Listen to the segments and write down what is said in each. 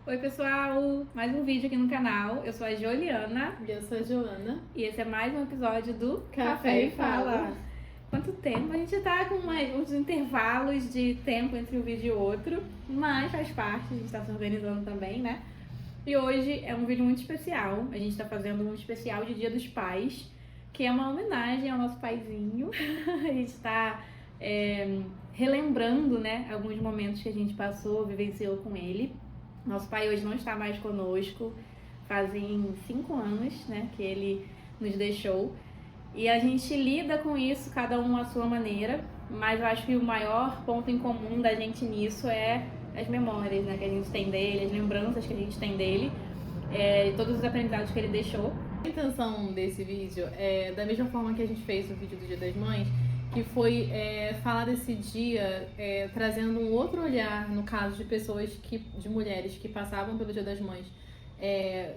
Oi pessoal, mais um vídeo aqui no canal. Eu sou a Joliana E eu sou a Joana. e esse é mais um episódio do Café e Fala. Quanto tempo? A gente tá com uns intervalos de tempo entre um vídeo e outro, mas faz parte, a gente tá se organizando também, né? E hoje é um vídeo muito especial. A gente tá fazendo um especial de Dia dos Pais, que é uma homenagem ao nosso paizinho. A gente tá relembrando, né, alguns momentos que a gente passou, vivenciou com ele. Nosso pai hoje não está mais conosco, fazem 5 anos, né, que ele nos deixou. E a gente lida com isso, cada um à sua maneira, mas eu acho que o maior ponto em comum da gente nisso é as memórias, né, que a gente tem dele, as lembranças que a gente tem dele, e todos os aprendizados que ele deixou. A intenção desse vídeo é da mesma forma que a gente fez o vídeo do Dia das Mães, que foi falar desse dia trazendo um outro olhar, no caso de pessoas, de mulheres que passavam pelo Dia das Mães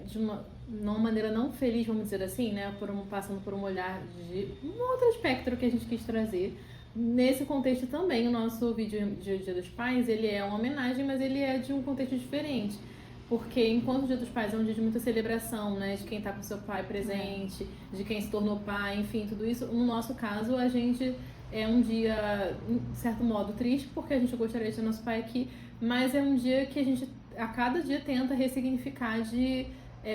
de uma maneira não feliz, vamos dizer assim, né, passando por um olhar de um outro espectro que a gente quis trazer. Nesse contexto também, o nosso vídeo de Dia dos Pais, ele é uma homenagem, mas ele é de um contexto diferente. Porque enquanto o Dia dos Pais é um dia de muita celebração, né, de quem tá com seu pai presente, de quem se tornou pai, enfim, tudo isso, no nosso caso, a gente é um dia, de certo modo, triste, porque a gente gostaria de ter nosso pai aqui, mas é um dia que a gente, a cada dia, tenta ressignificar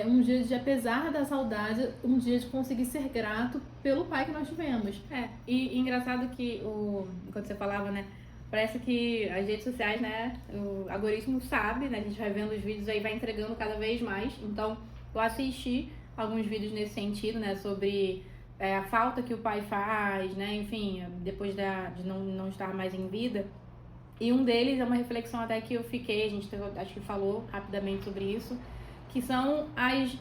um dia de, apesar da saudade, um dia de conseguir ser grato pelo pai que nós tivemos. E engraçado que, enquanto você falava, né, parece que as redes sociais, né, o algoritmo sabe, né, a gente vai vendo os vídeos aí, vai entregando cada vez mais. Então, eu assisti alguns vídeos nesse sentido, né, sobre a falta que o pai faz, né, enfim, depois de não estar mais em vida. E um deles é uma reflexão até que eu fiquei, a gente acho que falou rapidamente sobre isso, que são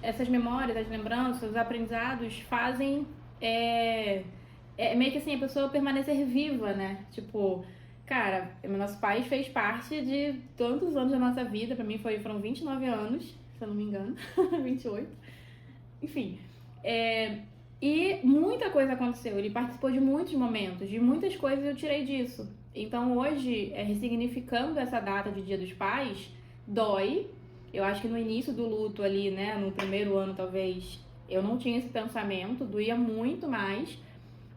essas memórias, as lembranças, os aprendizados fazem meio que assim, a pessoa permanecer viva, né? Tipo, cara, nosso pai fez parte de tantos anos da nossa vida, pra mim foram 29 anos, se eu não me engano, 28, enfim. E muita coisa aconteceu, ele participou de muitos momentos, de muitas coisas eu tirei disso. Então hoje, ressignificando essa data de Dia dos Pais, dói. Eu acho que no início do luto ali, né, no primeiro ano talvez, eu não tinha esse pensamento, doía muito mais.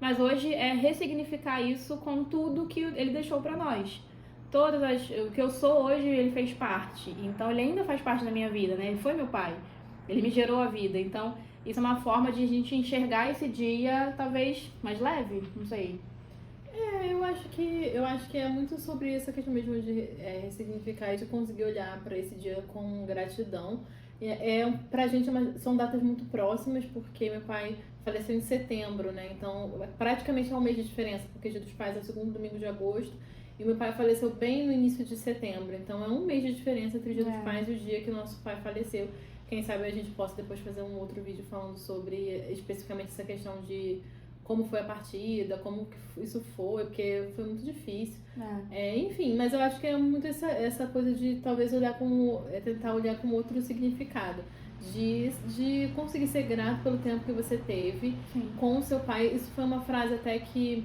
Mas hoje é ressignificar isso com tudo que ele deixou pra nós. O que eu sou hoje, ele fez parte. Então ele ainda faz parte da minha vida, né? Ele foi meu pai. Ele me gerou a vida. Então isso é uma forma de a gente enxergar esse dia talvez mais leve, não sei. Eu acho que é muito sobre essa questão mesmo de ressignificar e de conseguir olhar para esse dia com gratidão. Pra gente são datas muito próximas, porque meu pai faleceu em setembro, né? Então praticamente é um mês de diferença, porque o Dia dos Pais é o segundo domingo de agosto e meu pai faleceu bem no início de setembro. Então é um mês de diferença entre o Dia dos Pais e o dia que o nosso pai faleceu. Quem sabe a gente possa depois fazer um outro vídeo falando sobre especificamente essa questão de como foi a partida, como que isso foi, porque foi muito difícil. Enfim, mas eu acho que é muito essa coisa de talvez tentar olhar com outro significado. De conseguir ser grato pelo tempo que você teve com o seu pai. Isso foi uma frase até que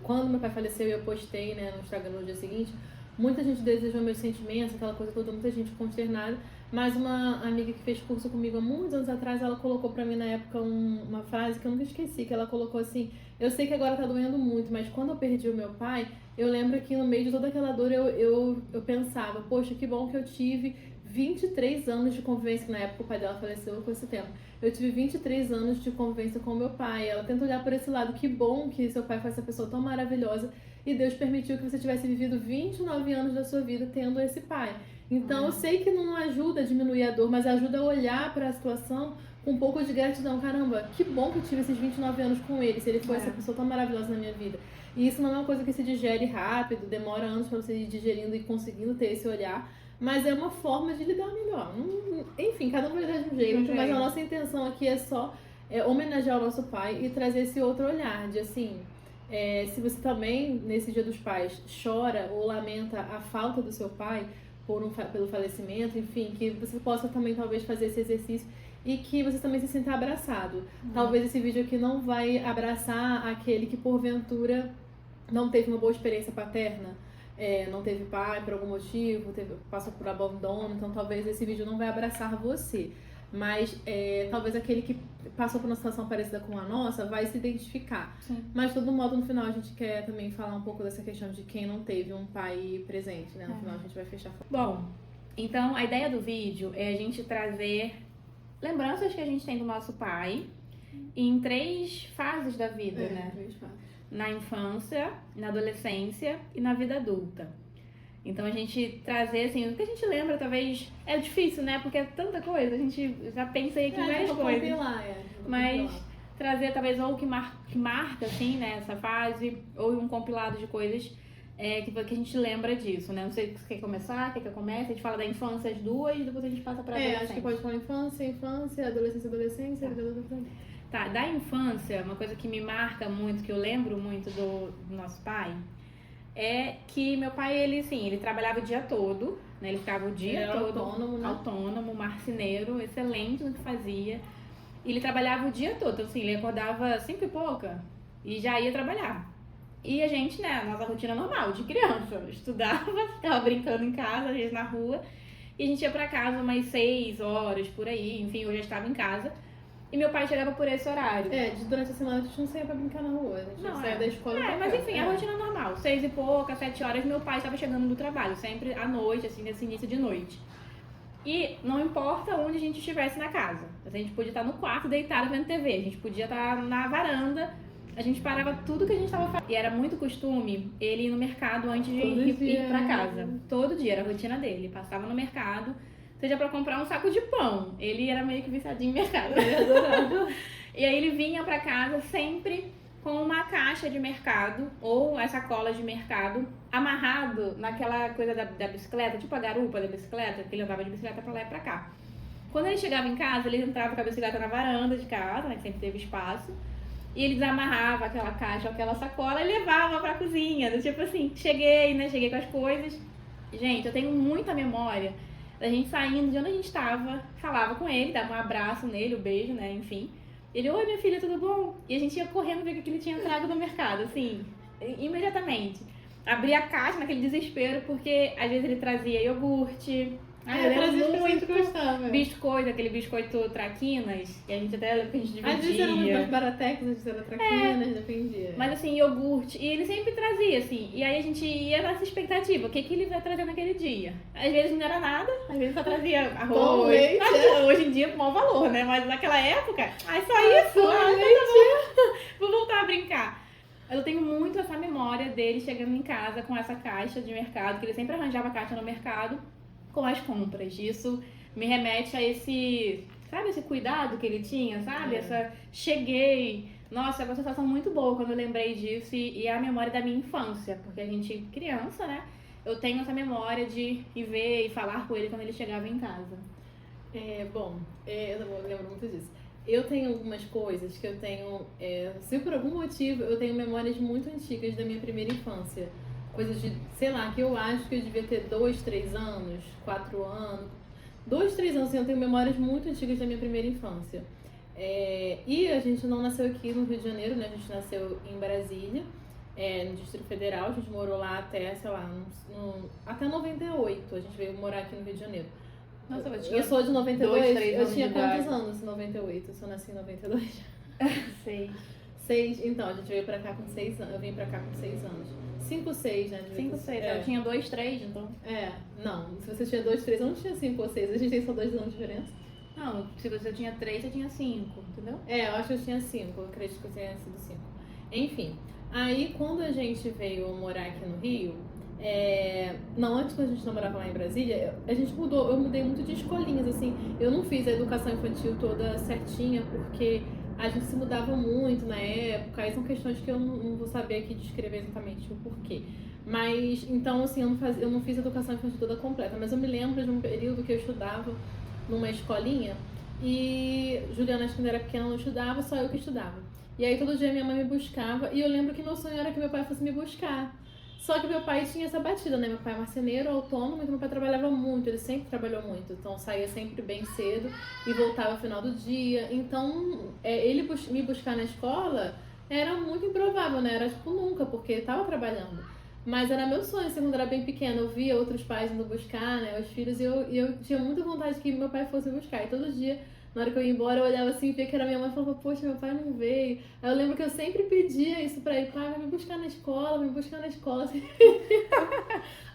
quando meu pai faleceu e eu postei, né, no Instagram no dia seguinte, muita gente desejou meus sentimentos, aquela coisa toda, muita gente consternada. Mas uma amiga que fez curso comigo há muitos anos atrás, ela colocou pra mim na época uma frase que eu nunca esqueci, que ela colocou assim: eu sei que agora tá doendo muito, mas quando eu perdi o meu pai, eu lembro que no meio de toda aquela dor eu pensava, poxa, que bom que eu tive 23 anos de convivência, que na época o pai dela faleceu com esse tempo. Eu tive 23 anos de convivência com o meu pai. Ela tenta olhar por esse lado, que bom que seu pai foi essa pessoa tão maravilhosa e Deus permitiu que você tivesse vivido 29 anos da sua vida tendo esse pai. Então eu sei que não ajuda a diminuir a dor, mas ajuda a olhar para a situação com um pouco de gratidão. Caramba, que bom que eu tive esses 29 anos com ele, se ele foi essa pessoa tão maravilhosa na minha vida. E isso não é uma coisa que se digere rápido, demora anos para você ir digerindo e conseguindo ter esse olhar, mas é uma forma de lidar melhor. Enfim, cada um vai lidar de um jeito, mas a nossa intenção aqui é só homenagear o nosso pai e trazer esse outro olhar de assim... se você também, nesse Dia dos Pais, chora ou lamenta a falta do seu pai pelo falecimento, enfim, que você possa também talvez fazer esse exercício e que você também se sinta abraçado. Talvez esse vídeo aqui não vai abraçar aquele que porventura não teve uma boa experiência paterna, não teve pai por algum motivo, passou por abandono, então talvez esse vídeo não vai abraçar você. Mas talvez aquele que passou por uma situação parecida com a nossa vai se identificar. Sim. Mas, de todo modo, no final a gente quer também falar um pouco dessa questão de quem não teve um pai presente, né? No final a gente vai fechar. Bom, então a ideia do vídeo é a gente trazer lembranças que a gente tem do nosso pai em 3 fases da vida, né? 3 fases. Na infância, na adolescência e na vida adulta. Então a gente trazer, assim, o que a gente lembra talvez é difícil, né? Porque é tanta coisa, a gente já pensa aqui em várias coisas. Mas trazer talvez ou o que marca, assim, né, essa fase, ou um compilado de coisas que a gente lembra disso, né? Não sei se você quer começar, quer que eu comece, a gente fala da infância as 2 e depois a gente passa pra adolescência. Acho que pode falar infância, adolescência, vida adulta. Tá, da infância, uma coisa que me marca muito, que eu lembro muito do nosso pai, é que meu pai, ele trabalhava o dia todo, né? Ele ficava o dia todo autônomo, né? Autônomo, marceneiro, excelente no que fazia. E ele trabalhava o dia todo, então assim, ele acordava 5 e pouca e já ia trabalhar. E a gente, né, nossa rotina normal, de criança, estudava, ficava brincando em casa, às vezes na rua, e a gente ia pra casa umas 6 horas, por aí, enfim, eu já estava em casa. E meu pai chegava por esse horário. Durante a semana a gente não saía pra brincar na rua, a gente não saía da escola. Mas enfim, a rotina normal. 6 e pouca, 7 horas, meu pai estava chegando do trabalho, sempre à noite, assim, nesse início de noite. E não importa onde a gente estivesse na casa. A gente podia estar no quarto, deitado vendo TV, a gente podia estar na varanda, a gente parava tudo que a gente estava fazendo. E era muito costume ele ir no mercado antes de ir pra casa. Todo dia, era a rotina dele. Passava no mercado, seja pra comprar um saco de pão. Ele era meio que viciadinho em mercado. Ele adorava. E aí ele vinha pra casa sempre com uma caixa de mercado ou a sacola de mercado amarrado naquela coisa da bicicleta, tipo a garupa da bicicleta, que ele andava de bicicleta pra lá e pra cá. Quando ele chegava em casa, ele entrava com a bicicleta na varanda de casa, né, que sempre teve espaço, e ele desamarrava aquela caixa ou aquela sacola e levava pra cozinha. Tipo assim, cheguei com as coisas. Gente, eu tenho muita memória da gente saindo de onde a gente estava, falava com ele, dava um abraço nele, um beijo, né, enfim. Ele, oi minha filha, tudo bom? E a gente ia correndo ver o que ele tinha trago do mercado, assim, imediatamente. Abria a caixa naquele desespero, porque às vezes ele trazia iogurte, eu lembro muito biscoito, aquele biscoito traquinas, que a gente até lembra que a gente dividia. Às vezes era muito baratex, às vezes era traquinas, dependia. Mas assim, iogurte, e ele sempre trazia, assim, e aí a gente ia nessa expectativa, o que ele vai trazer naquele dia. Às vezes não era nada, às vezes só trazia arroz. Hoje em dia, com mau valor, né? Mas naquela época, só isso, vou voltar a brincar. Eu tenho muito essa memória dele chegando em casa com essa caixa de mercado, que ele sempre arranjava a caixa no mercado com as compras. Isso me remete a esse cuidado que ele tinha, sabe? Cheguei. Nossa, é uma sensação muito boa quando eu lembrei disso e é a memória da minha infância, porque a gente, criança, né? Eu tenho essa memória de ir ver e falar com ele quando ele chegava em casa. Eu lembro muito disso. Eu tenho algumas coisas que eu tenho, se por algum motivo, eu tenho memórias muito antigas da minha primeira infância. Coisas de, sei lá, que eu acho que eu devia ter 2, 3 anos, 4 anos. 2, 3 anos, assim, eu tenho memórias muito antigas da minha primeira infância. E a gente não nasceu aqui no Rio de Janeiro, né? A gente nasceu em Brasília, no Distrito Federal. A gente morou lá até, sei lá, até 98. A gente veio morar aqui no Rio de Janeiro. Nossa, eu sou de 92, 2, 3 eu tinha de quantos idade? anos em 98? Eu só nasci em 92. 6. Então, a gente veio pra cá com 6 anos. Eu vim pra cá com 6 anos. 5, 6, né? 5, 6. Eu tinha 2, 3, então. Não. Se você tinha 2, 3, eu não tinha 5 ou 6. A gente tem só 2 anos de diferença. Não, se você tinha 3, você tinha 5, entendeu? Eu acho que eu tinha 5. Eu acredito que eu tenha sido 5. Enfim. Aí, quando a gente veio morar aqui no Rio, não, antes quando a gente não morava lá em Brasília, a gente mudou, eu mudei muito de escolinhas, assim. Eu não fiz a educação infantil toda certinha, porque a gente se mudava muito na época, aí são questões que eu não vou saber aqui descrever exatamente o porquê. Mas, então, assim, eu não fiz a educação infantil toda completa, mas eu me lembro de um período que eu estudava numa escolinha e Juliana, acho que quando era pequena, não estudava, só eu que estudava. E aí todo dia minha mãe me buscava e eu lembro que meu sonho era que meu pai fosse me buscar. Só que meu pai tinha essa batida, né? Meu pai é marceneiro, autônomo, então meu pai trabalhava muito, ele sempre trabalhou muito. Então saía sempre bem cedo e voltava no final do dia. Então, ele me buscar na escola era muito improvável, né? Era tipo nunca, porque ele tava trabalhando. Mas era meu sonho, assim, quando eu era bem pequena. Eu via outros pais indo buscar, né, os filhos, e eu tinha muita vontade que meu pai fosse buscar. E todo dia, na hora que eu ia embora, eu olhava assim, via que era minha mãe e falava, poxa, meu pai não veio. Aí eu lembro que eu sempre pedia isso pra ele, pai, vai me buscar na escola, me buscar na escola.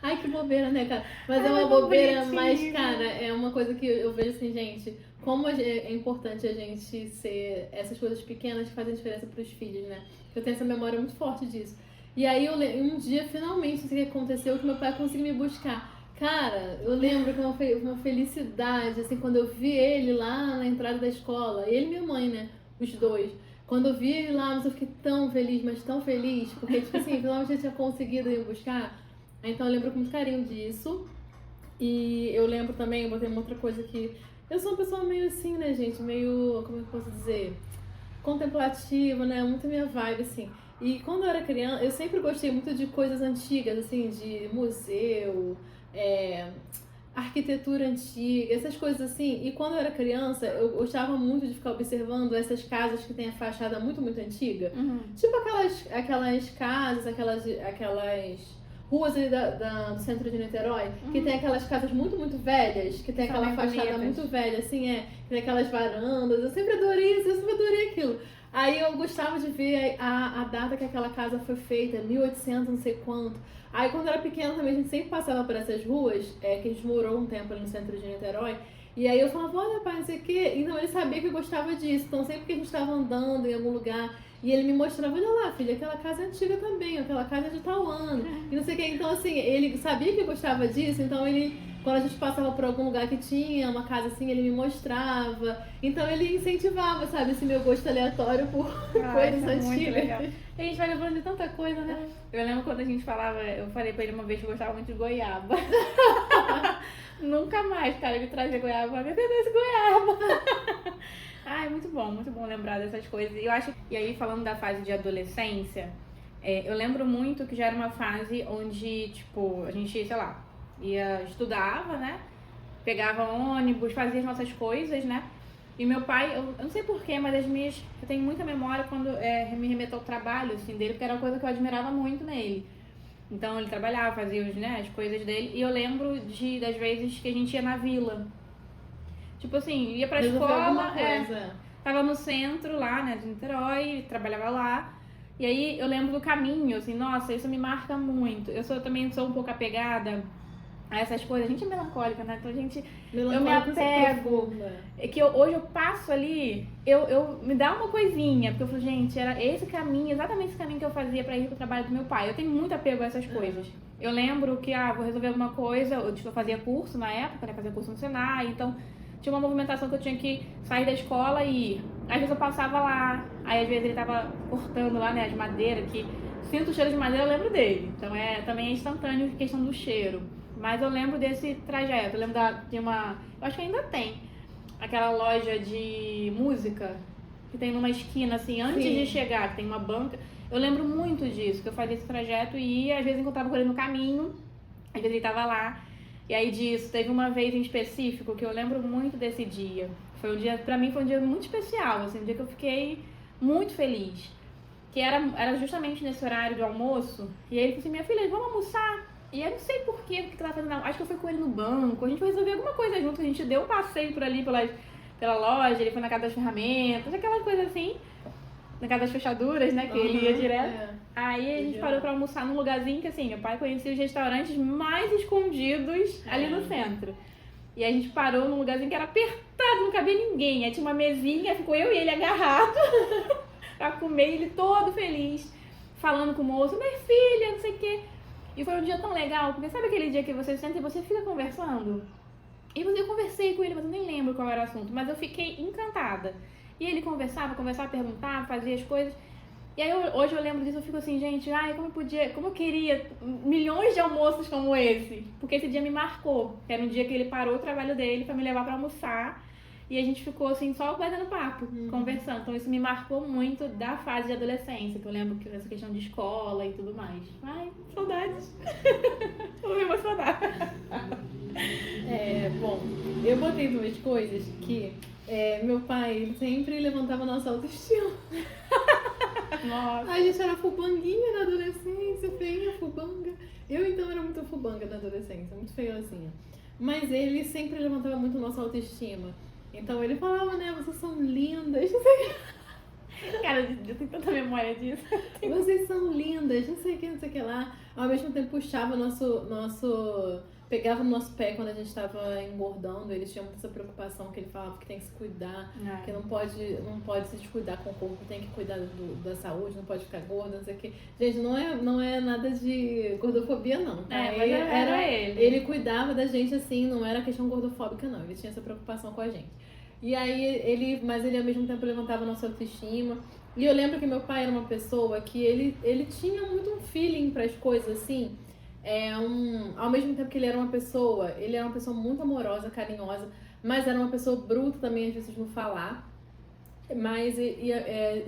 Ai, que bobeira, né, cara? Mas é uma bobeira, mas, cara, é uma coisa que eu vejo assim, gente, como é importante a gente ser essas coisas pequenas que fazem diferença pros filhos, né? Eu tenho essa memória muito forte disso. E aí, um dia, finalmente, isso que aconteceu, que meu pai conseguiu me buscar. Cara, eu lembro que uma felicidade, assim, quando eu vi ele lá na entrada da escola, ele e minha mãe, né? Os dois. Quando eu vi ele lá, mas eu fiquei tão feliz, mas tão feliz, porque, tipo assim, finalmente eu tinha conseguido ir buscar. Então eu lembro com muito carinho disso. E eu lembro também, eu botei uma outra coisa que... Eu sou uma pessoa meio assim, né, gente? Meio, como eu posso dizer? Contemplativa, né? Muito minha vibe, assim. E quando eu era criança, eu sempre gostei muito de coisas antigas, assim, de museu, arquitetura antiga, essas coisas assim. E quando eu era criança, eu gostava muito de ficar observando essas casas que têm a fachada muito, muito antiga. Tipo aquelas casas, aquelas ruas ali do centro de Niterói, que tem aquelas casas muito, muito velhas, que tem aquela fachada muito velha, assim, que tem aquelas varandas. Eu sempre adorei isso, eu sempre adorei aquilo. Aí eu gostava de ver a data que aquela casa foi feita, 1800, não sei quanto. Aí quando eu era pequena também, a gente sempre passava por essas ruas, que a gente morou um tempo ali no centro de Niterói. E aí eu falava, olha pai, não sei o quê. Então ele sabia que eu gostava disso. Então sempre que a gente estava andando em algum lugar, e ele me mostrava, olha lá, filha, aquela casa é antiga também, aquela casa é de tal ano. E não sei o quê. Então assim, ele sabia que eu gostava disso, então ele... Quando a gente passava por algum lugar que tinha uma casa assim, ele me mostrava. Então ele incentivava, sabe, esse meu gosto aleatório por coisas antigas. E a gente vai lembrando de tanta coisa, né? Eu lembro quando a gente falava, eu falei pra ele uma vez que eu gostava muito de goiaba. Nunca mais, cara, ele trazia goiaba. Meu Deus, goiaba! Ai, muito bom lembrar dessas coisas. E eu acho, e aí falando da fase de adolescência, eu lembro muito que já era uma fase onde, tipo, a gente, sei lá, estudava, né? Pegava ônibus, fazia as nossas coisas, né? E meu pai, eu não sei porquê, mas eu tenho muita memória quando me remeto ao trabalho, assim, dele, porque era uma coisa que eu admirava muito nele. Então ele trabalhava, fazia as coisas dele, e eu lembro das vezes que a gente ia na vila. Tipo assim, ia pra escola, tava no centro lá, né, de Niterói, trabalhava lá. E aí eu lembro do caminho, assim, nossa, isso me marca muito. Eu também sou um pouco apegada a essas coisas. A gente é melancólica, né? Então eu me apego. É que hoje eu passo ali, eu me dá uma coisinha, porque eu falo, gente, era esse caminho, exatamente esse caminho que eu fazia pra ir pro trabalho do meu pai. Eu tenho muito apego a essas coisas. Eu lembro que, vou resolver alguma coisa, eu fazia curso na época, né? Fazia curso no Senai, então tinha uma movimentação que eu tinha que sair da escola e às vezes eu passava lá, aí às vezes ele tava cortando lá, né, as madeiras, que sinto o cheiro de madeira, eu lembro dele. Então também é instantâneo a questão do cheiro. Mas eu lembro desse trajeto, eu lembro de uma, eu acho que ainda tem, aquela loja de música que tem numa esquina, assim, antes de chegar, que tem uma banca. Eu lembro muito disso, que eu fazia esse trajeto e às vezes encontrava com ele no caminho, às vezes ele tava lá. E aí disso, teve uma vez em específico que eu lembro muito desse dia. Foi um dia, pra mim foi um dia muito especial, assim, um dia que eu fiquei muito feliz. Que era justamente nesse horário de almoço, e aí ele falou assim, minha filha, vamos almoçar? E eu não sei por quê, o que ela fazendo, acho que eu fui com ele no banco, a gente foi resolver alguma coisa junto, a gente deu um passeio por ali pela loja, ele foi na casa das ferramentas, aquela coisa assim, na casa das fechaduras, né, que ele ia direto. Aí a gente parou pra almoçar num lugarzinho que, assim, meu pai conhecia os restaurantes mais escondidos ali no centro. E a gente parou num lugarzinho que era apertado, não cabia ninguém. Aí tinha uma mesinha, ficou eu e ele agarrados pra comer, ele todo feliz, falando com o moço, minha filha, não sei o quê. E foi um dia tão legal, porque sabe aquele dia que você senta e você fica conversando? E eu conversei com ele, mas eu nem lembro qual era o assunto, mas eu fiquei encantada. E ele conversava, perguntava, fazia as coisas. E aí hoje eu lembro disso, eu fico assim, gente, como eu queria milhões de almoços como esse. Porque esse dia me marcou. Era um dia que ele parou o trabalho dele pra me levar pra almoçar. E a gente ficou assim, só batendo papo, conversando. Então isso me marcou muito da fase de adolescência, que eu lembro que essa questão de escola e tudo mais. Ai, saudades. Vou me emocionar. Bom, eu botei duas coisas que meu pai sempre levantava a nossa autoestima. Nossa. A gente era fubanguinha na adolescência, feinha, fubanga. Eu, então, era muito fubanga na adolescência, muito feiozinha. Mas ele sempre levantava muito nossa autoestima. Então ele falava, né, vocês são lindas, não sei o que. Cara, eu tenho tanta memória disso. Vocês são lindas, não sei o que, não sei o que lá. Ao mesmo tempo puxava pegava no nosso pé quando a gente estava engordando. Ele tinha muita essa preocupação, que ele falava que tem que se cuidar, que não pode se descuidar com o corpo, tem que cuidar da saúde, não pode ficar gorda, não sei o que. Gente, não é nada de gordofobia, não, tá? Mas era ele. Ele cuidava da gente assim, não era questão gordofóbica, não. Ele tinha essa preocupação com a gente. E aí, mas ele ao mesmo tempo levantava a nossa autoestima. E eu lembro que meu pai era uma pessoa que ele tinha muito um feeling para as coisas, assim. Ao mesmo tempo que ele era uma pessoa muito amorosa, carinhosa, mas era uma pessoa bruta também, às vezes, no falar. Mas, e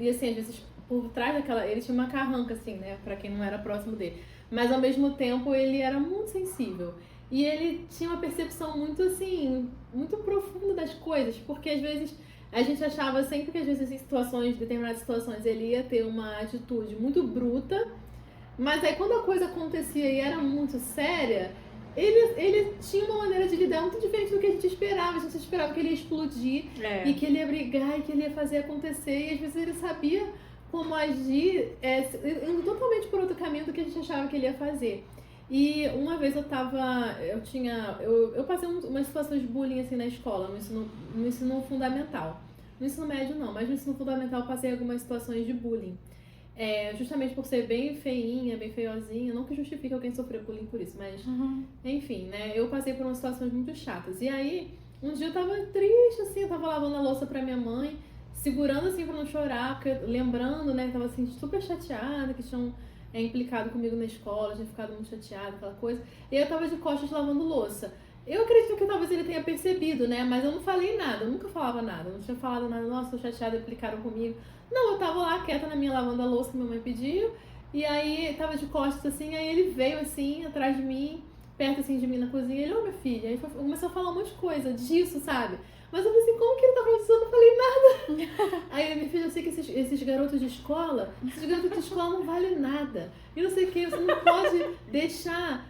assim, às vezes, por trás daquela... Ele tinha uma carranca, assim, né, pra quem não era próximo dele. Mas, ao mesmo tempo, ele era muito sensível. E ele tinha uma percepção muito, assim, muito profunda das coisas, porque, às vezes, a gente achava sempre que, às vezes, em determinadas situações, ele ia ter uma atitude muito bruta. Mas aí quando a coisa acontecia e era muito séria, ele tinha uma maneira de lidar muito diferente do que a gente esperava. A gente esperava que ele ia explodir e que ele ia brigar e que ele ia fazer acontecer. E às vezes ele sabia como agir, indo totalmente por outro caminho do que a gente achava que ele ia fazer. E uma vez eu passei umas situações de bullying assim na escola, no ensino fundamental. No ensino médio não, mas no ensino fundamental eu passei algumas situações de bullying. Justamente por ser bem feinha, bem feiozinha, não que justifique alguém sofrer bullying por isso, mas enfim, né, eu passei por umas situações muito chatas. E aí, um dia eu tava triste, assim, eu tava lavando a louça pra minha mãe, segurando assim pra não chorar, porque lembrando, né, que tava assim, super chateada, que tinham implicado comigo na escola, tinha ficado muito chateada, aquela coisa. E aí eu tava de costas lavando louça. Eu acredito que talvez ele tenha percebido, né, mas eu não falei nada, eu nunca falava nada, eu não tinha falado nada, nossa, tô chateada, implicaram comigo. Não, eu tava lá quieta na minha lavando a louça que minha mãe pediu, e aí tava de costas assim, aí ele veio assim, atrás de mim, perto assim de mim na cozinha, ele, minha filha, aí começou a falar um monte de coisa disso, sabe? Mas eu falei assim, como que ele tá falando isso? Eu não falei nada. Aí, minha filha, eu sei que esses garotos de escola não valem nada. E não sei o que, você não pode deixar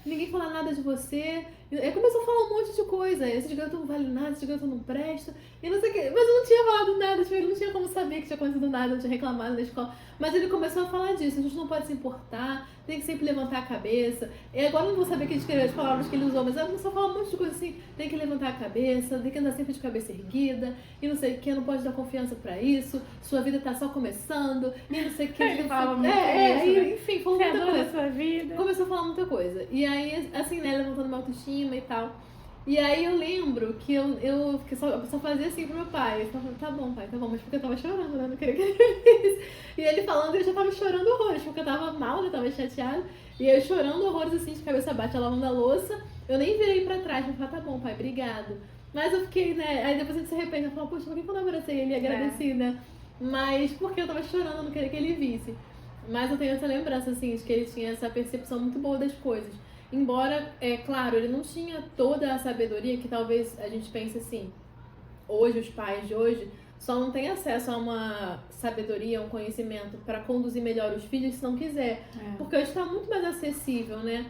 ninguém falar nada de você. Aí começou a falar um monte de coisa. Esses garotos não valem nada, esses garotos não prestam. E não sei o que. Mas eu não tinha falado nada, tipo, ele não tinha como saber que tinha acontecido nada, eu tinha reclamado na escola. Mas ele começou a falar disso, a gente não pode se importar, tem que sempre levantar a cabeça. E agora eu não vou saber as palavras que ele usou, mas ele começou a falar um monte de coisa assim, tem que levantar a cabeça, tem que andar sempre de cabeça erguida, e não sei o que, não pode dar confiança pra isso, sua vida tá só começando, e não sei o que. Ele falava muito isso, enfim, falou muita coisa. Sua vida. Começou a falar muita coisa. E aí, assim, né, levantando minha autoestima e tal. E aí eu lembro que eu só fazia assim pro meu pai. Eu falava, tá bom, pai, tá bom, mas porque eu tava chorando, né? Eu não queria que ele visse. E ele falando, eu já tava chorando horrores, porque eu tava mal, eu tava chateada. E eu chorando horrores, assim, de cabeça baixa, lavando a louça. Eu nem virei pra trás, eu falei, tá bom, pai, obrigado. Mas eu fiquei, né, aí depois a gente se arrepende, eu falo, poxa, por que eu não abracei ele e agradeci, né? Mas porque eu tava chorando, eu não queria que ele visse. Mas eu tenho essa lembrança, assim, de que ele tinha essa percepção muito boa das coisas. Embora, claro, ele não tinha toda a sabedoria que talvez a gente pense assim, hoje, os pais de hoje só não têm acesso a uma sabedoria, um conhecimento para conduzir melhor os filhos se não quiser. Porque hoje está muito mais acessível, né?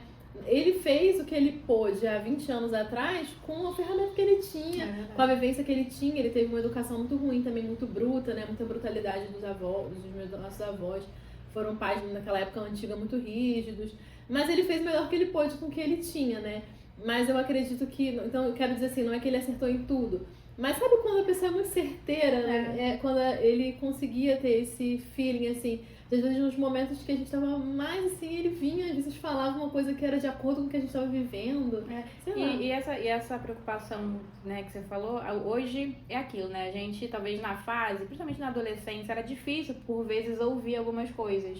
Ele fez o que ele pôde há 20 anos atrás com a ferramenta que ele tinha, com a vivência que ele tinha. Ele teve uma educação muito ruim também, muito bruta, né? Muita brutalidade dos nossos avós. Foram pais naquela época antiga muito rígidos. Mas ele fez o melhor que ele pôde com o que ele tinha, né? Mas eu acredito que... Então, eu quero dizer assim, não é que ele acertou em tudo. Mas sabe quando a pessoa é muito certeira, né? Quando ele conseguia ter esse feeling, assim... Às vezes, nos momentos que a gente tava mais, assim, ele vinha, às vezes falava uma coisa que era de acordo com o que a gente tava vivendo. E essa preocupação, né, que você falou, hoje é aquilo, né? A gente, talvez na fase, principalmente na adolescência, era difícil, por vezes, ouvir algumas coisas.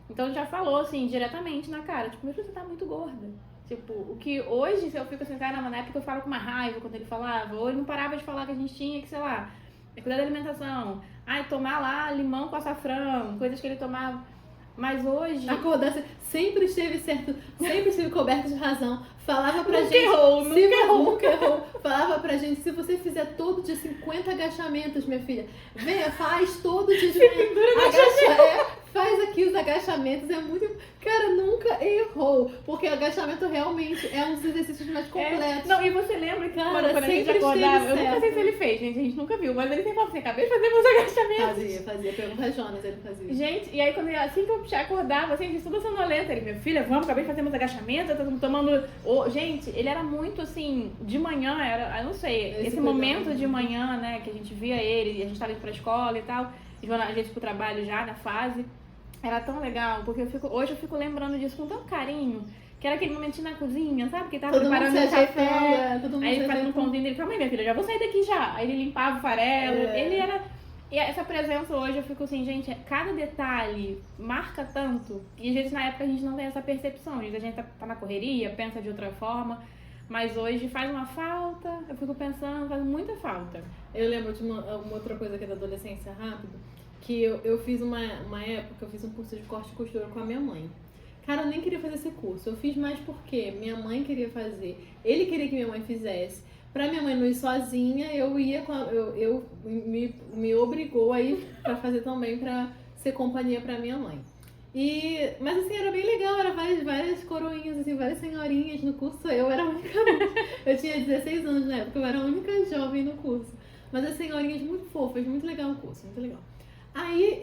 Então já falou, assim, diretamente na cara, tipo, mas você tá muito gorda. Tipo, o que hoje, se eu fico assim, caramba, na época eu falo com uma raiva quando ele falava, ou ele não parava de falar que a gente tinha que, sei lá, cuidar da alimentação, tomar lá limão com açafrão, coisas que ele tomava. Mas hoje... Acordar, sempre esteve certo, sempre esteve coberto de razão. Falava pra nunca gente... Nunca errou. Falava pra gente, se você fizer todo dia 50 agachamentos, minha filha, venha, faz todo dia de manhã. Faz aqui os agachamentos, é muito... Cara, nunca errou, porque o agachamento realmente é um dos exercícios mais completos. Não, e você lembra que Cara, quando a gente acordava, eu nunca sei se ele fez, gente, a gente nunca viu, mas ele sempre falava assim, acabei de fazer meus agachamentos. Fazia, pergunta a Jonas, ele fazia. Gente, e aí quando assim que eu acordava, assim, toda sonolenta, ele, minha filha, vamos, acabei de fazer meus agachamentos, eu tô tomando... Gente, ele era muito assim, de manhã, eu não sei, esse momento de manhã, né, que a gente via ele, e a gente tava indo pra escola e tal, e a gente pro trabalho já, na fase, era tão legal, porque hoje eu fico lembrando disso com tanto carinho, que era aquele momentinho na cozinha, sabe, que tava preparando um café, aí ele fazendo um pãozinho dele, calma aí, minha filha, já vou sair daqui já, aí ele limpava o farelo, ele era... E essa presença hoje, eu fico assim, gente, cada detalhe marca tanto. E às vezes na época a gente não tem essa percepção. Às vezes a gente tá na correria, pensa de outra forma. Mas hoje faz uma falta, eu fico pensando, faz muita falta. Eu lembro de uma outra coisa aqui da adolescência rápido, que eu fiz uma época, eu fiz um curso de corte e costura com a minha mãe. Cara, eu nem queria fazer esse curso. Eu fiz mais porque minha mãe queria fazer. Ele queria que minha mãe fizesse. Pra minha mãe não ir sozinha, eu ia me obrigou a ir pra fazer também, pra ser companhia pra minha mãe. Mas assim, era bem legal, era várias coroinhas, assim, várias senhorinhas no curso. Eu era a única, eu tinha 16 anos na época, eu era a única jovem no curso. Mas as senhorinhas muito fofas, muito legal o curso, muito legal. Aí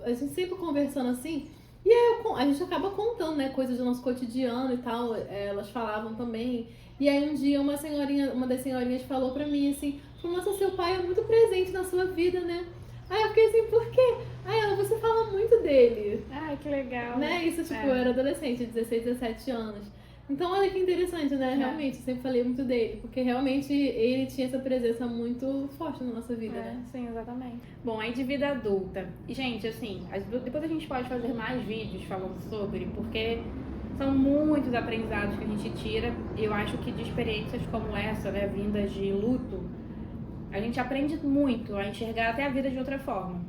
a gente sempre conversando assim, e aí a gente acaba contando, né, coisas do nosso cotidiano e tal, elas falavam também. E aí um dia uma das senhorinhas falou pra mim assim, nossa, seu pai é muito presente na sua vida, né? Aí eu fiquei assim, por quê? Aí ela, você fala muito dele. Ai, que legal. Né? Isso, tipo, eu era adolescente, 16, 17 anos. Então, olha que interessante, né? Realmente, eu sempre falei muito dele, porque realmente ele tinha essa presença muito forte na nossa vida, né? Sim, exatamente. Bom, aí de vida adulta. E, gente, assim, depois a gente pode fazer mais vídeos falando sobre, porque são muitos aprendizados que a gente tira. E eu acho que de experiências como essa, né, vindas de luto, a gente aprende muito a enxergar até a vida de outra forma.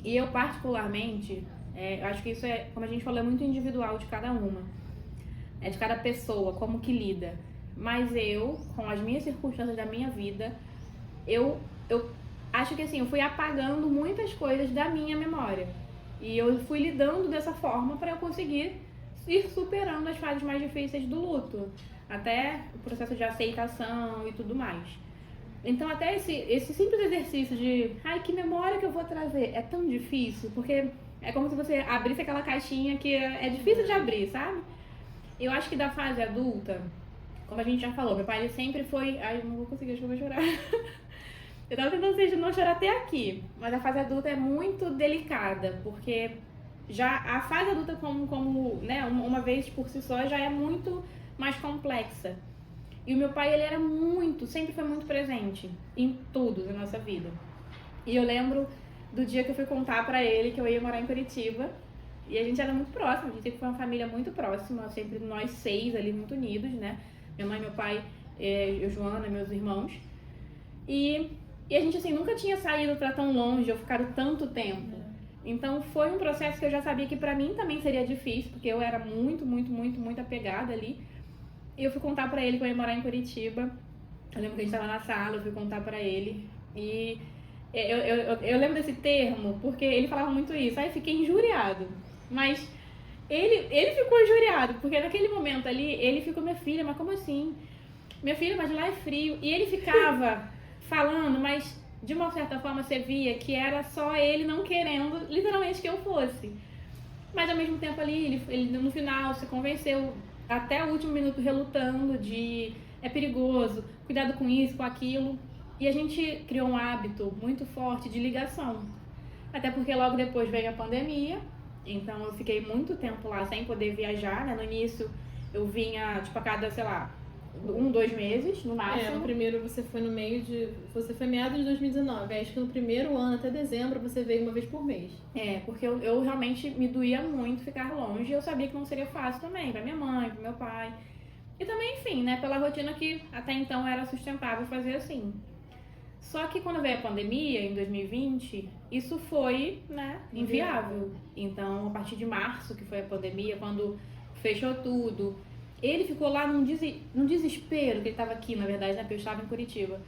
E eu, particularmente, eu acho que isso como a gente falou, é muito individual de cada uma. É de cada pessoa, como que lida. Mas eu, com as minhas circunstâncias da minha vida, eu acho que assim, eu fui apagando muitas coisas da minha memória. E eu fui lidando dessa forma para eu conseguir ir superando as fases mais difíceis do luto. Até o processo de aceitação e tudo mais. Então até esse simples exercício de, que memória que eu vou trazer, é tão difícil, porque é como se você abrisse aquela caixinha que é difícil de abrir, sabe? Eu acho que da fase adulta, como a gente já falou, meu pai ele sempre foi... eu não vou conseguir, acho que eu vou chorar. Eu tava tentando não chorar até aqui, mas a fase adulta é muito delicada, porque já a fase adulta como né, uma vez por si só já é muito mais complexa. E o meu pai, ele era sempre foi muito presente em tudo da nossa vida. E eu lembro do dia que eu fui contar pra ele que eu ia morar em Curitiba. E a gente era muito próximo, a gente sempre foi uma família muito próxima, sempre nós 6 ali muito unidos, né? Minha mãe, meu pai, eu, Joana, meus irmãos. E a gente, assim, nunca tinha saído pra tão longe ou ficado tanto tempo. Então foi um processo que eu já sabia que pra mim também seria difícil, porque eu era muito, muito, muito, muito apegada ali. E eu fui contar pra ele que eu ia morar em Curitiba. Eu lembro que a gente tava na sala, eu fui contar pra ele. E eu lembro desse termo, porque ele falava muito isso. Aí eu fiquei injuriado. Mas ele ficou injuriado, porque naquele momento ali, ele ficou, minha filha, mas como assim? Minha filha, mas lá é frio. E ele ficava falando, mas de uma certa forma você via que era só ele não querendo, literalmente, que eu fosse. Mas ao mesmo tempo ali, ele no final se convenceu, até o último minuto relutando de é perigoso, cuidado com isso, com aquilo. E a gente criou um hábito muito forte de ligação. Até porque logo depois veio a pandemia, então eu fiquei muito tempo lá sem poder viajar, né? No início eu vinha, tipo, a cada, sei lá, 1, 2 meses, no máximo. No primeiro você foi você foi meados de 2019, acho que no primeiro ano, até dezembro, você veio uma vez por mês. Porque eu realmente me doía muito ficar longe e eu sabia que não seria fácil também, pra minha mãe, pro meu pai. E também, enfim, né, pela rotina que até então era sustentável fazer assim. Só que quando veio a pandemia, em 2020, isso foi, né, inviável. Então, a partir de março, que foi a pandemia, quando fechou tudo, ele ficou lá num desespero, que ele tava aqui, na verdade, né? Porque eu estava em Curitiba.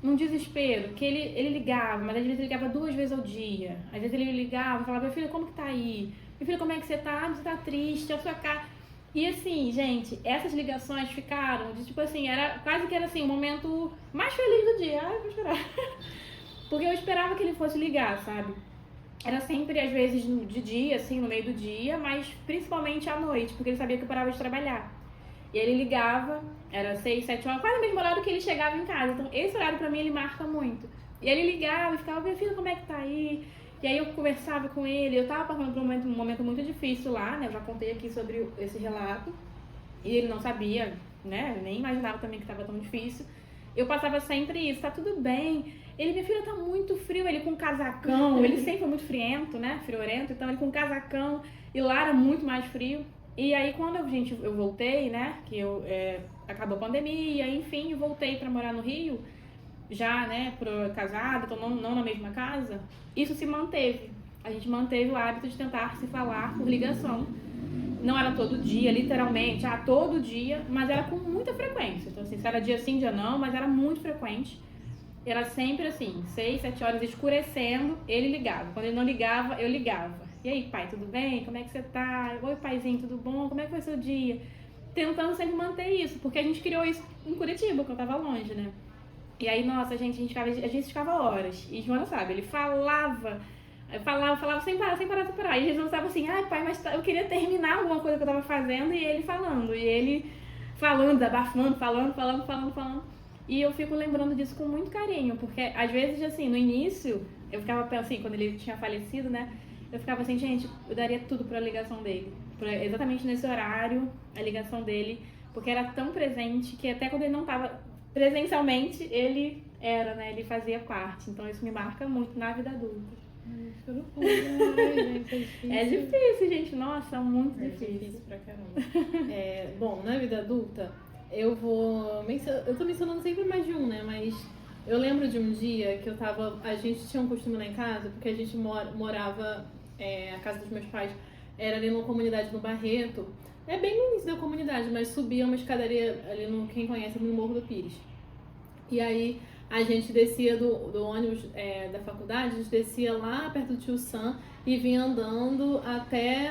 Num desespero, que ele ligava, mas às vezes ele ligava 2 vezes ao dia. Às vezes ele ligava e falava, minha filha, como que tá aí? Minha filha, como é que você tá? Você tá triste, a sua cara... E assim, gente, essas ligações ficaram de tipo assim, era quase que era assim, o momento mais feliz do dia. Ai, vou chorar. Porque eu esperava que ele fosse ligar, sabe? Era sempre, às vezes, de dia, assim, no meio do dia, mas principalmente à noite, porque ele sabia que eu parava de trabalhar. E ele ligava, era 6, 7 horas, quase o mesmo horário que ele chegava em casa. Então, esse horário pra mim, ele marca muito. E ele ligava e ficava, minha filha, como é que tá aí? E aí eu conversava com ele, eu tava passando por um momento muito difícil lá, né? Eu já contei aqui sobre esse relato. E ele não sabia, né? Eu nem imaginava também que tava tão difícil. Eu passava sempre isso, tá tudo bem. Ele, minha filha, tá muito frio, ele com casacão, ele sempre foi muito friento, né? Friorento, então ele com casacão, e lá era muito mais frio. E aí quando eu voltei, né? Que acabou a pandemia, enfim, eu voltei pra morar no Rio, já, né, casado, então não na mesma casa, isso se manteve. A gente manteve o hábito de tentar se falar por ligação. Não era todo dia, literalmente, todo dia, mas era com muita frequência. Então, assim, se era dia sim, dia não, mas era muito frequente. Era sempre assim, 6, 7 horas escurecendo, ele ligava. Quando ele não ligava, eu ligava. E aí, pai, tudo bem? Como é que você tá? Oi, paizinho, tudo bom? Como é que foi seu dia? Tentando sempre manter isso, porque a gente criou isso em Curitiba, porque eu tava longe, né? E aí, nossa, a gente ficava horas. E Joana sabe, ele falava sem parar. E a gente não estava assim, ai, pai, mas eu queria terminar alguma coisa que eu tava fazendo e ele falando. E ele falando, desabafando, falando. E eu fico lembrando disso com muito carinho, porque às vezes, assim, no início, eu ficava assim, quando ele tinha falecido, né? Eu ficava assim, gente, eu daria tudo pra ligação dele. Exatamente nesse horário, a ligação dele, porque era tão presente que até quando ele não tava presencialmente, ele era, né? Ele fazia parte. Então isso me marca muito na vida adulta. É difícil, gente. Nossa, muito difícil. É difícil pra caramba. Bom, na vida adulta, eu tô mencionando sempre mais de um, né? Mas eu lembro de um dia que a gente tinha um costume lá em casa, porque a gente morava, a casa dos meus pais era ali numa comunidade no Barreto. É bem no início da comunidade, mas subia uma escadaria ali quem conhece, no Morro do Pires. E aí a gente descia do ônibus da faculdade, a gente descia lá perto do Tio Sam e vinha andando até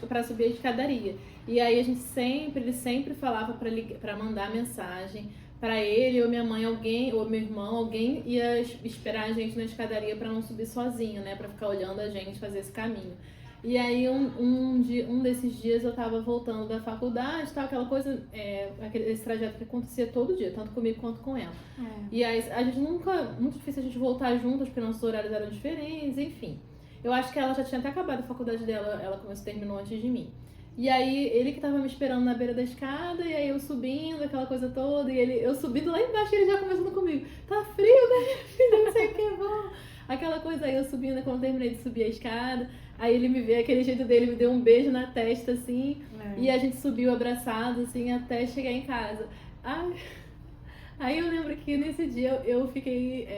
para subir a escadaria. E aí ele sempre falava para mandar mensagem para ele ou minha mãe, alguém, ou meu irmão, alguém ia esperar a gente na escadaria para não subir sozinho, né, para ficar olhando a gente fazer esse caminho. E aí um desses dias eu tava voltando da faculdade, tal, aquela coisa, esse trajeto que acontecia todo dia, tanto comigo quanto com ela. E aí a gente muito difícil a gente voltar juntas, porque nossos horários eram diferentes, enfim. Eu acho que ela já tinha até acabado a faculdade dela, ela terminou antes de mim. E aí ele que tava me esperando na beira da escada, e aí eu subindo, aquela coisa toda, e eu subindo lá embaixo, e ele já conversando comigo. Tá frio, né, filho? Não sei o que é bom. Aquela coisa aí, eu subindo, quando terminei de subir a escada, aí ele me vê, aquele jeito dele, me deu um beijo na testa, assim, e a gente subiu abraçado, assim, até chegar em casa. Aí eu lembro que nesse dia eu fiquei...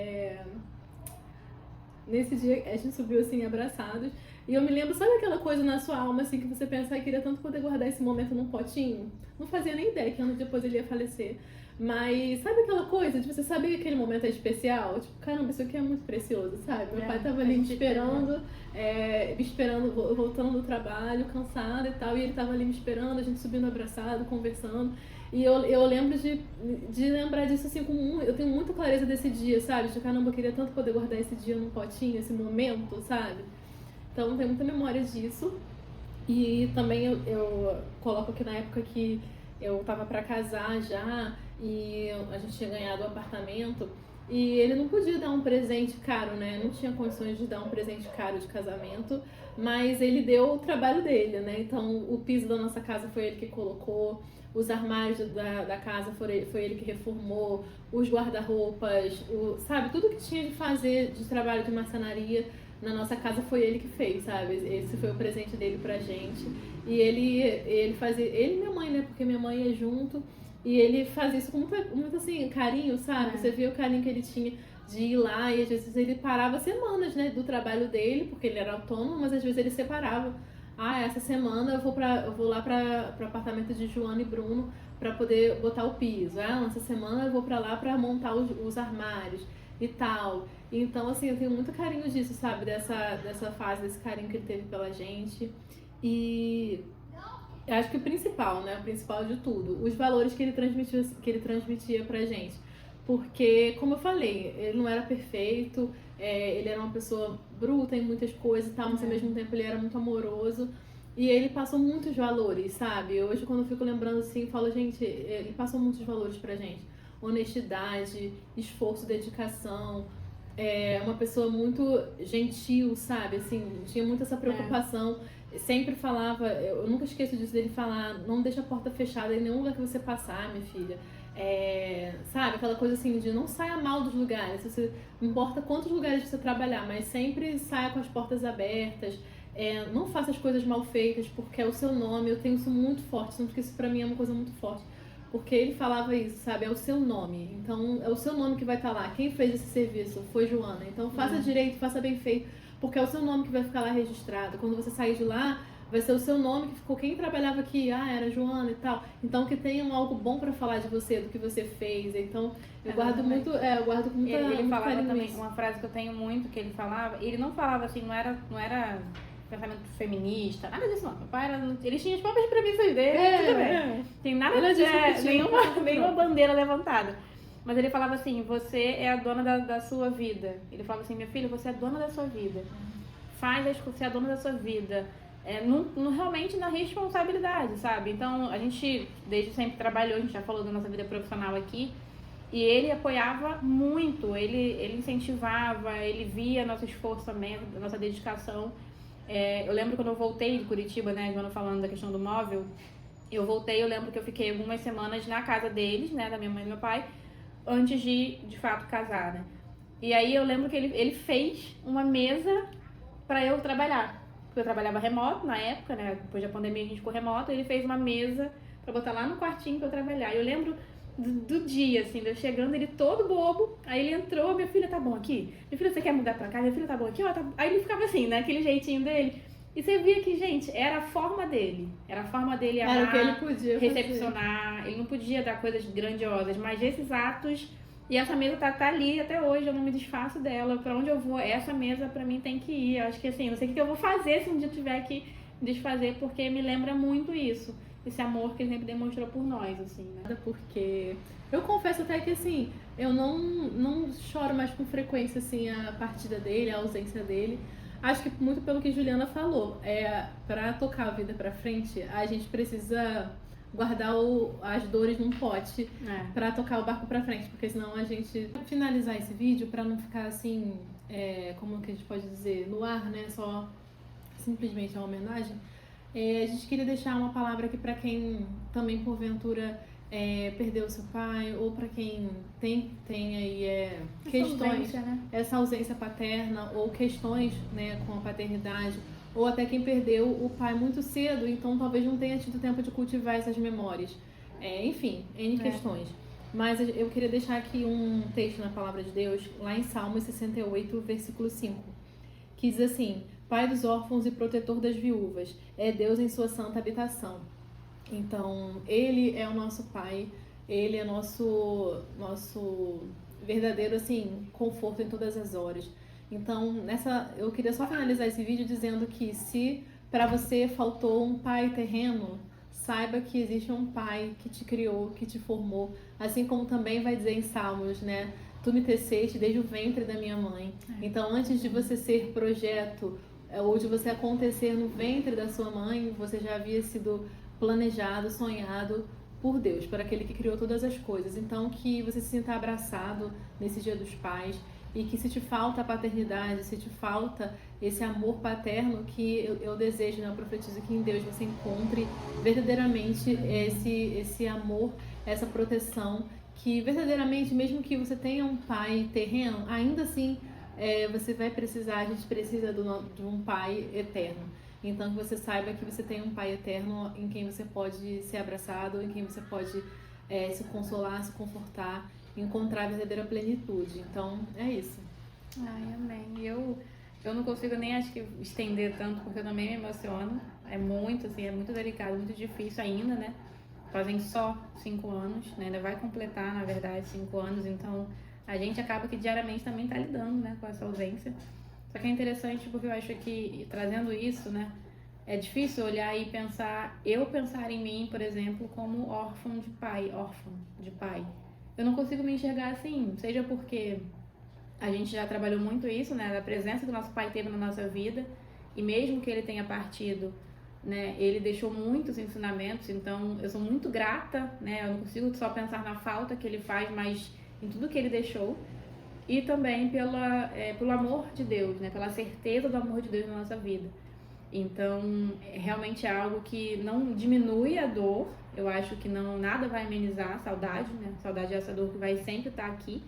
Nesse dia a gente subiu, assim, abraçados, e eu me lembro, sabe aquela coisa na sua alma, assim, que você pensa, queria tanto poder guardar esse momento num potinho? Não fazia nem ideia que anos depois ele ia falecer. Mas sabe aquela coisa de você saber que aquele momento é especial? Tipo, caramba, isso aqui é muito precioso, sabe? Meu pai tava ali me esperando, voltando do trabalho, cansado e tal, e ele tava ali me esperando, a gente subindo abraçado, conversando. E eu lembro de lembrar disso assim, eu tenho muita clareza desse dia, sabe? De caramba, eu queria tanto poder guardar esse dia num potinho, esse momento, sabe? Então, tenho muita memória disso. E também eu coloco que na época que eu tava pra casar já, e a gente tinha ganhado o apartamento, e ele não podia dar um presente caro, né? Não tinha condições de dar um presente caro de casamento, mas ele deu o trabalho dele, né? Então, o piso da nossa casa foi ele que colocou, os armários da casa foi ele que reformou, os guarda-roupas, sabe? Tudo que tinha de fazer de trabalho de marcenaria na nossa casa foi ele que fez, sabe? Esse foi o presente dele pra gente. E ele fazia, ele e minha mãe, né? Porque minha mãe é junto. E ele fazia isso com muito assim, carinho, sabe? Você vê o carinho que ele tinha de ir lá, e às vezes ele parava semanas, né, do trabalho dele, porque ele era autônomo, mas às vezes ele separava essa semana eu vou lá pro apartamento de Joana e Bruno para poder botar o piso. Essa semana eu vou para lá para montar os armários e tal. Então, assim, eu tenho muito carinho disso, sabe? Dessa fase, desse carinho que ele teve pela gente. E eu acho que o principal, né? O principal de tudo, os valores que ele transmitia pra gente. Porque, como eu falei, ele não era perfeito, ele era uma pessoa bruta em muitas coisas e tal, mas ao mesmo tempo ele era muito amoroso. E ele passou muitos valores, sabe? Hoje, quando eu fico lembrando assim, eu falo, gente, ele passou muitos valores pra gente. Honestidade, esforço, dedicação. Uma pessoa muito gentil, sabe? Assim, tinha muito essa preocupação. Sempre falava, eu nunca esqueço disso, dele falar, não deixa a porta fechada em nenhum lugar que você passar, minha filha. Sabe, aquela coisa assim de não saia mal dos lugares, não importa quantos lugares você trabalhar, mas sempre saia com as portas abertas, não faça as coisas mal feitas, porque é o seu nome. Eu tenho isso muito forte, tanto que isso pra mim é uma coisa muito forte, porque ele falava isso, sabe, é o seu nome, então é o seu nome que vai estar lá. Quem fez esse serviço foi Joana, então faça direito, faça bem feito, porque é o seu nome que vai ficar lá registrado. Quando você sair de lá, vai ser o seu nome que ficou, quem trabalhava aqui, era Joana e tal. Então que tenham algo bom pra falar de você, do que você fez. Então eu guardo muito, eu guardo com muita Ele muito falava também, isso. uma frase que eu tenho muito, que ele falava, ele não falava assim, não era pensamento feminista, nada disso não. Meu pai era, ele tinha as próprias premissas dele, tudo bem. Tem nada nenhuma bandeira levantada. Mas ele falava assim, você é a dona da sua vida. Ele falava assim, minha filha, você é a dona da sua vida. Você é a dona da sua vida. Realmente na responsabilidade, sabe? Então, a gente desde sempre trabalhou, a gente já falou da nossa vida profissional aqui, e ele apoiava muito, ele incentivava, ele via nosso esforço, a nossa dedicação. Eu lembro quando eu voltei de Curitiba, né, quando falando da questão do móvel, eu lembro que eu fiquei algumas semanas na casa deles, né, da minha mãe e do meu pai, antes de fato casar, né? E aí eu lembro que ele fez uma mesa pra eu trabalhar, porque eu trabalhava remoto na época, né, depois da pandemia a gente ficou remoto, ele fez uma mesa pra botar lá no quartinho pra eu trabalhar. E eu lembro do dia, assim, de eu chegando, ele todo bobo, aí ele entrou, minha filha, tá bom aqui? Minha filha, você quer mudar pra cá? Minha filha, tá bom aqui? Ó, tá... Aí ele ficava assim, né, aquele jeitinho dele. E você via que, gente, era a forma dele amar, Era o que ele podia recepcionar, fazer. Ele não podia dar coisas grandiosas, mas esses atos, e essa mesa tá ali até hoje, eu não me desfaço dela, pra onde eu vou, essa mesa pra mim tem que ir. Eu acho que assim, não sei o que eu vou fazer se um dia eu tiver que desfazer, porque me lembra muito isso. Esse amor que ele sempre demonstrou por nós, assim, né? Porque eu confesso até que, assim, eu não choro mais com frequência, assim, a partida dele, a ausência dele. Acho que muito pelo que Juliana falou, pra tocar a vida pra frente, a gente precisa guardar as dores num pote pra tocar o barco pra frente, porque senão a gente... Finalizar esse vídeo pra não ficar, assim, como que a gente pode dizer, no ar, né, só simplesmente uma homenagem. A gente queria deixar uma palavra aqui para quem também porventura perdeu seu pai, ou para quem tem aí questões, essa ausência paterna, ou questões, né, com a paternidade, ou até quem perdeu o pai muito cedo, então talvez não tenha tido tempo de cultivar essas memórias. Enfim, N questões. Mas eu queria deixar aqui um texto na Palavra de Deus, lá em Salmos 68, versículo 5, que diz assim: Pai dos órfãos e protetor das viúvas, é Deus em sua santa habitação. Então, Ele é o nosso Pai, Ele é nosso verdadeiro, assim, conforto em todas as horas. Então, eu queria só finalizar esse vídeo dizendo que se para você faltou um pai terreno, saiba que existe um pai que te criou, que te formou, assim como também vai dizer em Salmos, né? Tu me teceste desde o ventre da minha mãe. Então, antes de você ser projeto, ou de você acontecer no ventre da sua mãe, você já havia sido planejado, sonhado por Deus, por aquele que criou todas as coisas. Então, que você se sinta abraçado nesse Dia dos Pais, e que se te falta a paternidade, se te falta esse amor paterno, que eu desejo, né, eu profetizo que em Deus você encontre verdadeiramente esse amor, essa proteção, que verdadeiramente, mesmo que você tenha um pai terreno, ainda assim você vai precisar, a gente precisa de um pai eterno. Então, que você saiba que você tem um pai eterno em quem você pode ser abraçado, em quem você pode se consolar, se confortar, encontrar a verdadeira plenitude. Então, é isso. Ai, amém. Eu Eu não consigo nem, acho que, estender tanto, porque eu também me emociono. É muito, assim, é muito delicado, muito difícil ainda, né? Fazem só 5 anos, né? Ainda vai completar, na verdade, 5 anos. Então, a gente acaba que diariamente também tá lidando, né, com essa ausência. Só que é interessante porque eu acho que, trazendo isso, né, é difícil olhar e pensar, eu pensar em mim, por exemplo, como órfã de pai. Eu não consigo me enxergar assim, seja porque a gente já trabalhou muito isso, né, da presença que o nosso pai teve na nossa vida, e mesmo que ele tenha partido, né, ele deixou muitos ensinamentos, então eu sou muito grata, né, eu não consigo só pensar na falta que ele faz, mas em tudo que ele deixou, e também pelo amor de Deus, né, pela certeza do amor de Deus na nossa vida. Então, realmente é algo que não diminui a dor, eu acho que não nada vai amenizar a saudade, né, a saudade é essa dor que vai sempre estar aqui,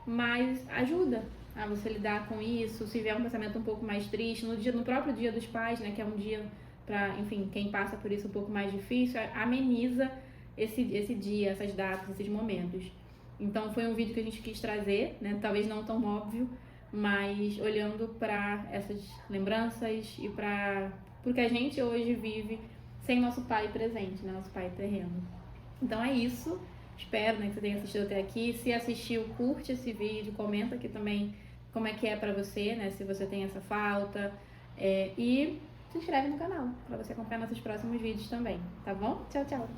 mas ajuda a você lidar com isso. Se vier um pensamento um pouco mais triste, no próprio Dia dos Pais, né, que é um dia para, enfim, quem passa por isso um pouco mais difícil, ameniza esse dia, essas datas, esses momentos. Então foi um vídeo que a gente quis trazer, né, talvez não tão óbvio, mas olhando para essas lembranças e para o que a gente hoje vive sem nosso pai presente, né, nosso pai terreno. Então é isso. Espero, né, que você tenha assistido até aqui. Se assistiu, curte esse vídeo, comenta aqui também como é que é pra você, né, se você tem essa falta. E se inscreve no canal pra você acompanhar nossos próximos vídeos também, tá bom? Tchau, tchau!